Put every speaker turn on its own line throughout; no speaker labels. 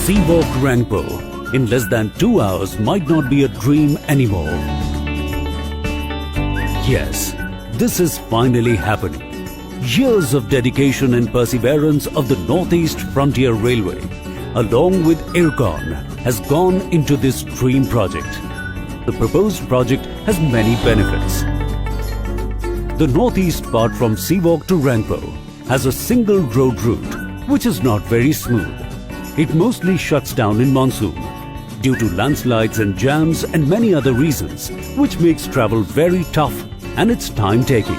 Seawalk Rangpo in less than 2 hours might not be a dream anymore. Yes, this is finally happening. Years of dedication and perseverance of the Northeast Frontier Railway, along with IRCON, has gone into this dream project. The proposed project has many benefits. The northeast part from Seawalk to Rangpo has a single road route, which is not very smooth. It mostly shuts down in monsoon due to landslides and jams and many other reasons, which makes travel very tough and it's time-taking.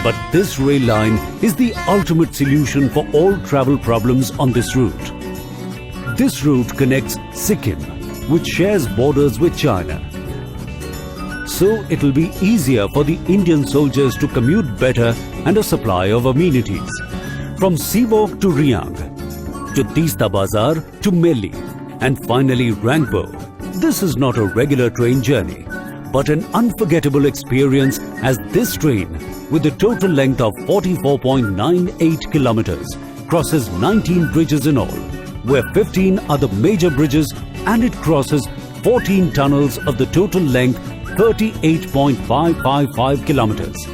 But this rail line is the ultimate solution for all travel problems on this route. This route connects Sikkim, which shares borders with China. So it will be easier for the Indian soldiers to commute better and a supply of amenities. From Seawalk to Riang, to Teesta Bazar to Melli, and finally Rangpo. This is not a regular train journey, but an unforgettable experience, as this train, with a total length of 44.98 kilometers, crosses 19 bridges in all, where 15 are the major bridges, and it crosses 14 tunnels of the total length 38.555 kilometers,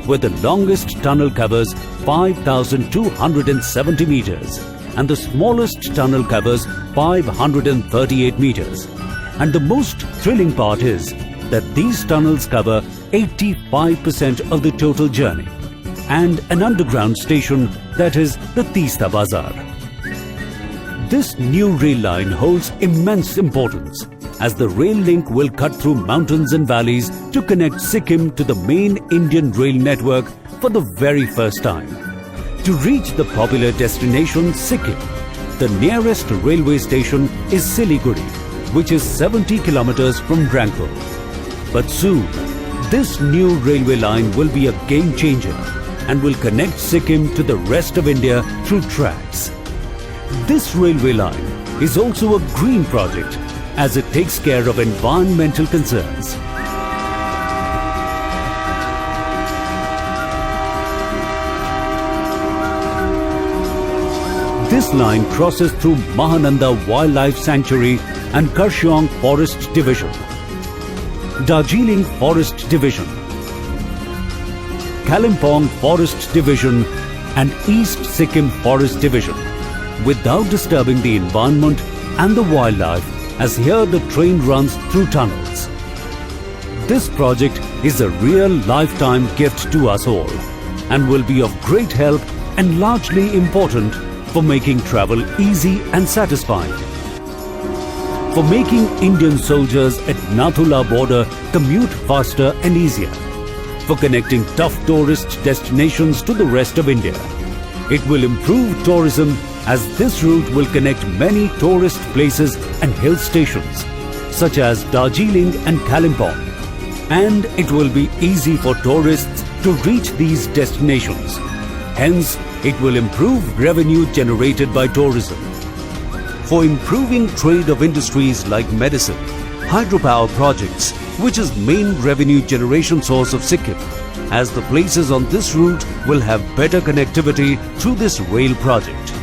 where the longest tunnel covers 5,270 meters and the smallest tunnel covers 538 meters. And the most thrilling part is that these tunnels cover 85% of the total journey, and an underground station, that is the Teesta Bazar. This new rail line holds immense importance, as the rail link will cut through mountains and valleys to connect Sikkim to the main Indian rail network for the very first time. To reach the popular destination Sikkim, the nearest railway station is Siliguri, which is 70 kilometers from Rangpo. But soon, this new railway line will be a game changer and will connect Sikkim to the rest of India through tracks. This railway line is also a green project, as it takes care of environmental concerns. This line crosses through Mahananda Wildlife Sanctuary and Kurseong Forest Division, Darjeeling Forest Division, Kalimpong Forest Division and East Sikkim Forest Division, without disturbing the environment and the wildlife, as here the train runs through tunnels. This project is a real lifetime gift to us all and will be of great help and largely important for making travel easy and satisfying. For making Indian soldiers at Nathula border commute faster and easier. For connecting tough tourist destinations to the rest of India. It will improve tourism, as this route will connect many tourist places and hill stations such as Darjeeling and Kalimpong. And it will be easy for tourists to reach these destinations. Hence, it will improve revenue generated by tourism. For improving trade of industries like medicine, hydropower projects, which is main revenue generation source of Sikkim, as the places on this route will have better connectivity through this rail project.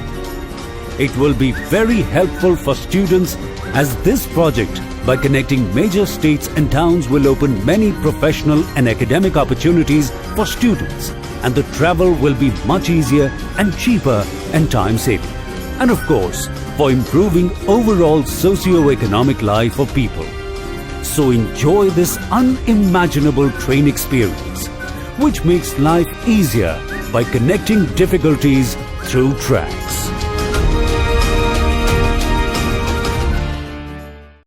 It will be very helpful for students, as this project, by connecting major states and towns, will open many professional and academic opportunities for students, and the travel will be much easier and cheaper and time-saving. And of course, for improving overall socio-economic life of people. So enjoy this unimaginable train experience, which makes life easier by connecting difficulties through tracks.